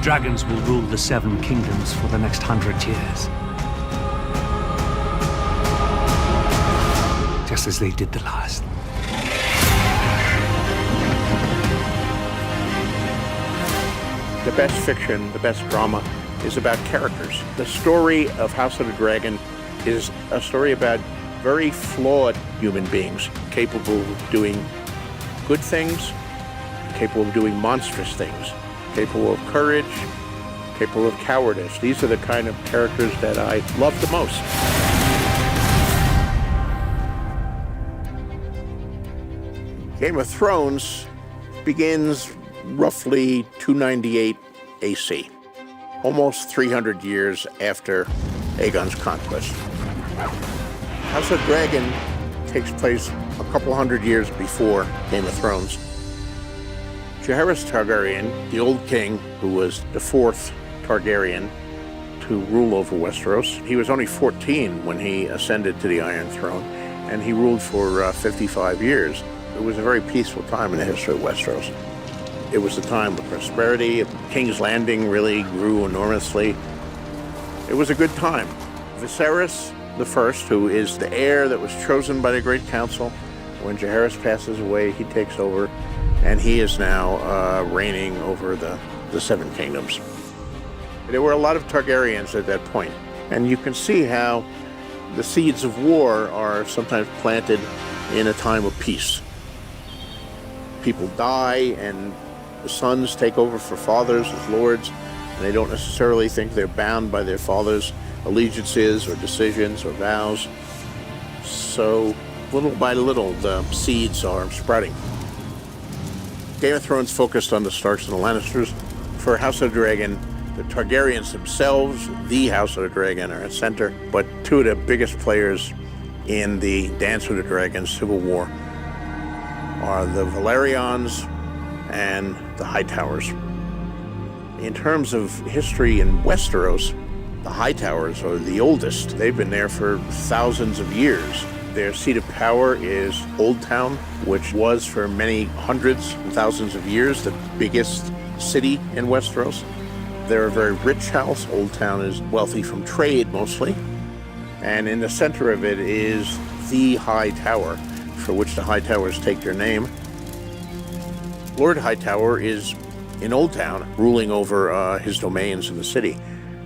dragons will rule the Seven Kingdoms for the next 100 years. Just as they did the last. The best fiction, the best drama is about characters. The story of House of the Dragon is a story about very flawed human beings, capable of doing good things, capable of doing monstrous things, capable of courage, capable of cowardice. These are the kind of characters that I love the most. Game of Thrones begins roughly 298 AC, almost 300 years after Aegon's conquest. House of Dragon takes place a couple hundred years before Game of Thrones. Jaehaerys Targaryen, the old king, who was the fourth Targaryen to rule over Westeros, he was only 14 when he ascended to the Iron Throne, and he ruled for 55 years. It was a very peaceful time in the history of Westeros. It was a time of prosperity. King's Landing really grew enormously. It was a good time. Viserys the First, who is the heir that was chosen by the Great Council, when Jaehaerys passes away, he takes over, and he is now reigning over the Seven Kingdoms. There were a lot of Targaryens at that point, and you can see how the seeds of war are sometimes planted in a time of peace. People die, and the sons take over for fathers as lords, and they don't necessarily think they're bound by their fathers' allegiances or decisions or vows. So little by little, the seeds are sprouting. Game of Thrones focused on the Starks and the Lannisters. For House of the Dragon, the Targaryens themselves, the House of the Dragon, are at center, but two of the biggest players in the Dance with the Dragon civil war are the Valerians and the Hightowers. In terms of history in Westeros, the Hightowers are the oldest. They've been there for thousands of years. Their seat of power is Old Town, which was for many hundreds and thousands of years the biggest city in Westeros. They're a very rich house. Old Town is wealthy from trade mostly. And in the center of it is the High Tower, for which the Hightowers take their name. Lord Hightower is in Old Town, ruling over his domains in the city.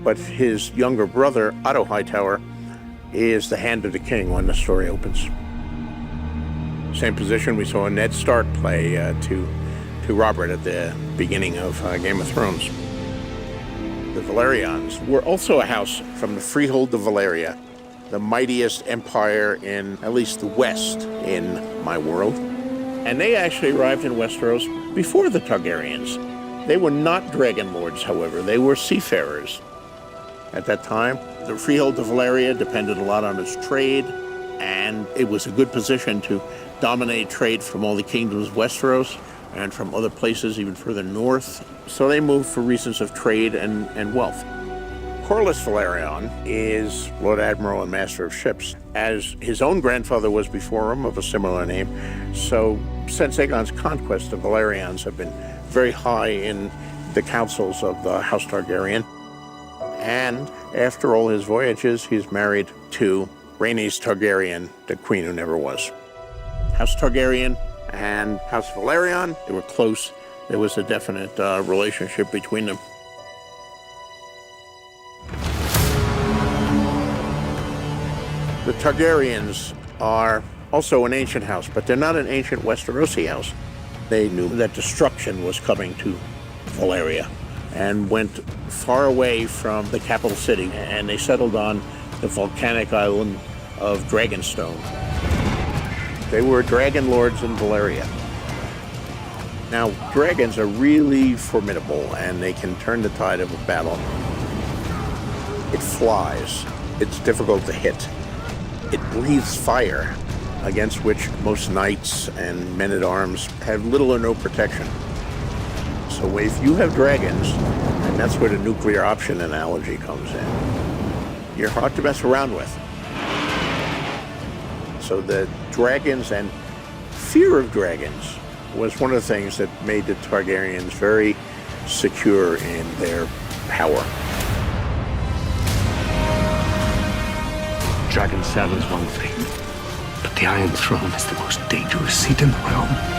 But his younger brother, Otto Hightower, is the hand of the king when the story opens. Same position we saw Ned Stark play to Robert at the beginning of Game of Thrones. The Valerians were also a house from the freehold of Valeria, the mightiest empire in at least the West in my world. And they actually arrived in Westeros before the Targaryens. They were not dragon lords, however. They were seafarers. At that time, the freehold of Valeria depended a lot on its trade, and it was a good position to dominate trade from all the kingdoms of Westeros and from other places even further north. So they moved for reasons of trade and wealth. Corlys Velaryon is Lord Admiral and Master of Ships, as his own grandfather was before him of a similar name. So since Aegon's conquest, the Velaryons have been very high in the councils of the House Targaryen. And after all his voyages, he's married to Rhaenys Targaryen, the queen who never was. House Targaryen and House Velaryon, they were close. There was a definite relationship between them. The Targaryens are also an ancient house, but they're not an ancient Westerosi house. They knew that destruction was coming to Valyria and went far away from the capital city, and they settled on the volcanic island of Dragonstone. They were dragon lords in Valyria. Now, dragons are really formidable, and they can turn the tide of a battle. It flies. It's difficult to hit. It breathes fire, against which most knights and men-at-arms have little or no protection. So if you have dragons, and that's where the nuclear option analogy comes in, you're hard to mess around with. So the dragons and fear of dragons was one of the things that made the Targaryens very secure in their power. Dragon Saddle is one thing, but the Iron Throne is the most dangerous seat in the realm.